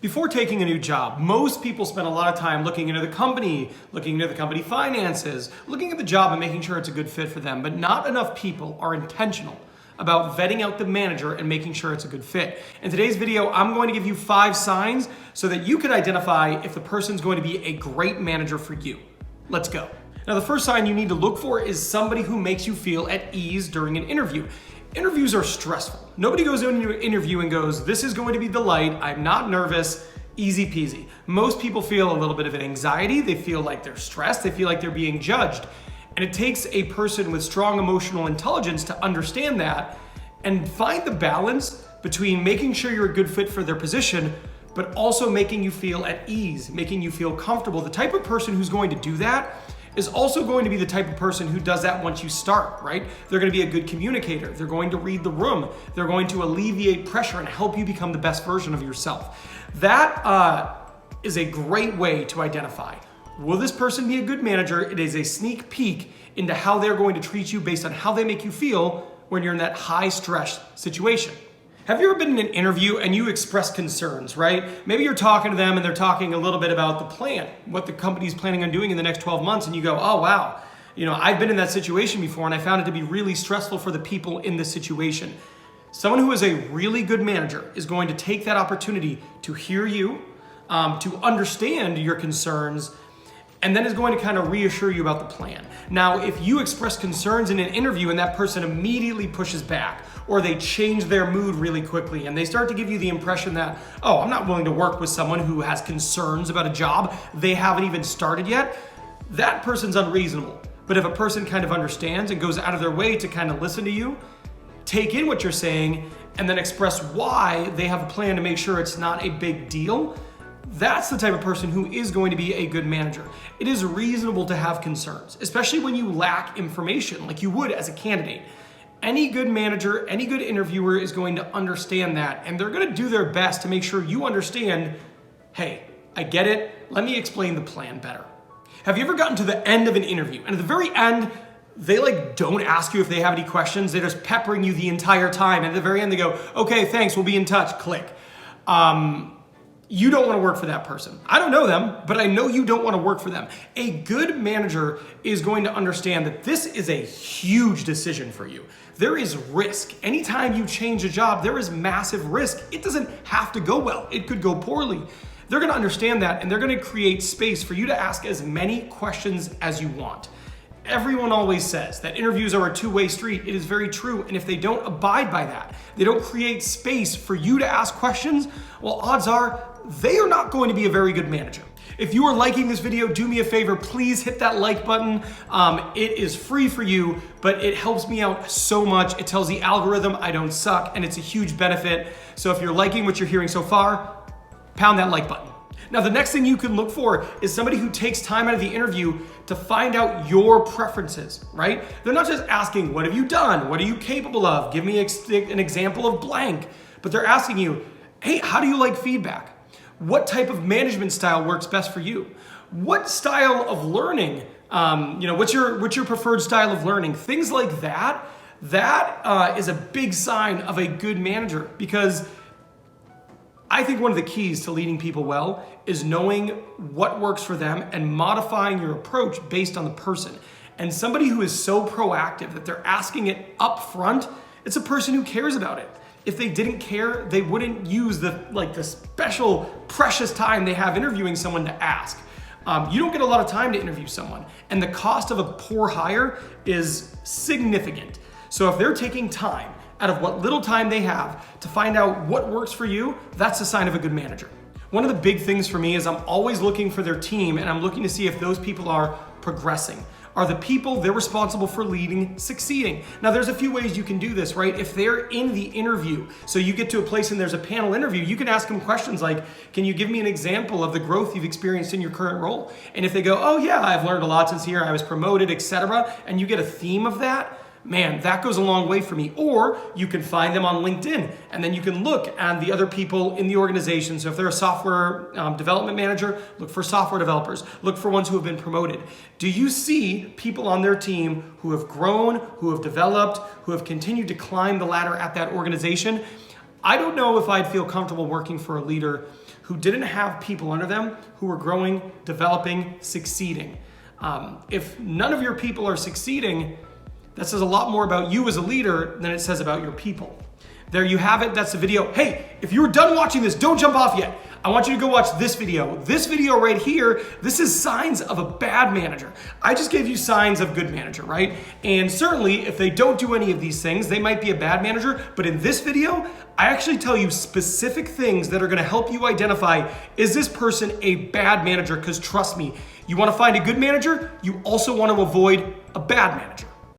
Before taking a new job, most people spend a lot of time looking into the company finances, looking at the job and making sure it's a good fit for them, but not enough people are intentional about vetting out the manager and making sure it's a good fit. In today's video, I'm going to give you 5 signs so that you can identify if the person's going to be a great manager for you. Let's go. Now, the first sign you need to look for is somebody who makes you feel at ease during an interview. Interviews are stressful. Nobody goes into an interview and goes, this is going to be delight, I'm not nervous, easy peasy. Most people feel a little bit of an anxiety, they feel like they're stressed, they feel like they're being judged. And it takes a person with strong emotional intelligence to understand that and find the balance between making sure you're a good fit for their position, but also making you feel at ease, making you feel comfortable. The type of person who's going to do that is also going to be the type of person who does that once you start, right? They're going to be a good communicator. They're going to read the room. They're going to alleviate pressure and help you become the best version of yourself. That is a great way to identify. Will this person be a good manager? It is a sneak peek into how they're going to treat you based on how they make you feel when you're in that high stress situation. Have you ever been in an interview and you express concerns, right? Maybe you're talking to them and they're talking a little bit about the plan, what the company's planning on doing in the next 12 months, and you go, oh wow, I've been in that situation before and I found it to be really stressful for the people in this situation. Someone who is a really good manager is going to take that opportunity to hear you, to understand your concerns, and then is going to kind of reassure you about the plan. Now, if you express concerns in an interview and that person immediately pushes back, or they change their mood really quickly and they start to give you the impression that, oh, I'm not willing to work with someone who has concerns about a job they haven't even started yet, that person's unreasonable. But if a person kind of understands and goes out of their way to kind of listen to you, take in what you're saying, and then express why they have a plan to make sure it's not a big deal, that's the type of person who is going to be a good manager. It is reasonable to have concerns, especially when you lack information like you would as a candidate. Any good manager, any good interviewer is going to understand that, and they're going to do their best to make sure you understand, hey, I get it, let me explain the plan better. Have you ever gotten to the end of an interview, and at the very end, they don't ask you if they have any questions, they're just peppering you the entire time, and at the very end they go, okay, thanks, we'll be in touch, click. You don't want to work for that person. I don't know them, but I know you don't want to work for them. A good manager is going to understand that this is a huge decision for you. There is risk. Anytime you change a job, there is massive risk. It doesn't have to go well. It could go poorly. They're going to understand that, and they're going to create space for you to ask as many questions as you want. Everyone always says that interviews are a two-way street. It is very true. And if they don't abide by that, they don't create space for you to ask questions, well, odds are they are not going to be a very good manager. If you are liking this video, do me a favor, please hit that like button. It is free for you, but it helps me out so much. It tells the algorithm I don't suck, and it's a huge benefit. So if you're liking what you're hearing so far, pound that like button. Now, the next thing you can look for is somebody who takes time out of the interview to find out your preferences, right? They're not just asking, what have you done? What are you capable of? Give me an example of blank. But they're asking you, hey, how do you like feedback? What type of management style works best for you? What style of learning, what's your preferred style of learning? Things like that, is a big sign of a good manager, because I think one of the keys to leading people well is knowing what works for them and modifying your approach based on the person. And somebody who is so proactive that they're asking it up front, it's a person who cares about it. If they didn't care, they wouldn't use the special precious time they have interviewing someone to ask. You don't get a lot of time to interview someone, and the cost of a poor hire is significant. So if they're taking time out of what little time they have to find out what works for you, that's a sign of a good manager. One of the big things for me is I'm always looking for their team, and I'm looking to see if those people are progressing. Are the people they're responsible for leading succeeding? Now, there's a few ways you can do this, right? If they're in the interview, so you get to a place and there's a panel interview, you can ask them questions like, can you give me an example of the growth you've experienced in your current role? And if they go, oh yeah, I've learned a lot since here, I was promoted, etc., and you get a theme of that, man, that goes a long way for me. Or you can find them on LinkedIn, and then you can look at the other people in the organization. So if they're a software development manager, look for software developers. Look for ones who have been promoted. Do you see people on their team who have grown, who have developed, who have continued to climb the ladder at that organization? I don't know if I'd feel comfortable working for a leader who didn't have people under them who were growing, developing, succeeding. If none of your people are succeeding, that says a lot more about you as a leader than it says about your people. There you have it. That's the video. Hey, if you were done watching this, don't jump off yet. I want you to go watch this video. This video right here, this is signs of a bad manager. I just gave you signs of good manager, right? And certainly if they don't do any of these things, they might be a bad manager. But in this video, I actually tell you specific things that are gonna help you identify, is this person a bad manager? Because trust me, you wanna find a good manager, you also wanna avoid a bad manager.